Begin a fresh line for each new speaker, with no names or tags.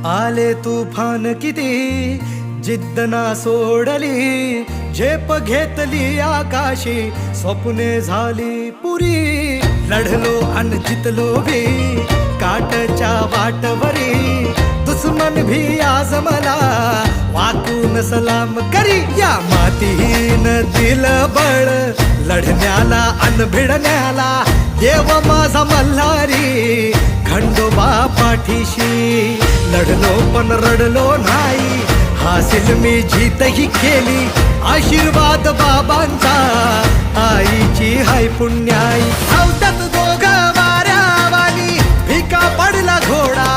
आले तुफान किती जिद्द ना सोडली, झेप घेतली आकाशी, स्वप्ने झाली पुरी. लढलो अन जितलो भी काटच्या वाटवरी, दुश्मन भी आज मला वाकून सलाम करी. या मातीन दिलं बळ लढण्याला अन भिडण्याला, देव माझा मल्हारी खंडोबा पाठीशी. लढलो पण रडलो नाही, हासिल मी जीतही केली, आशीर्वाद बाबांचा आईची हाय पुण्याई. धावतात दोघं वाऱ्यावानी, फिका पडला घोडा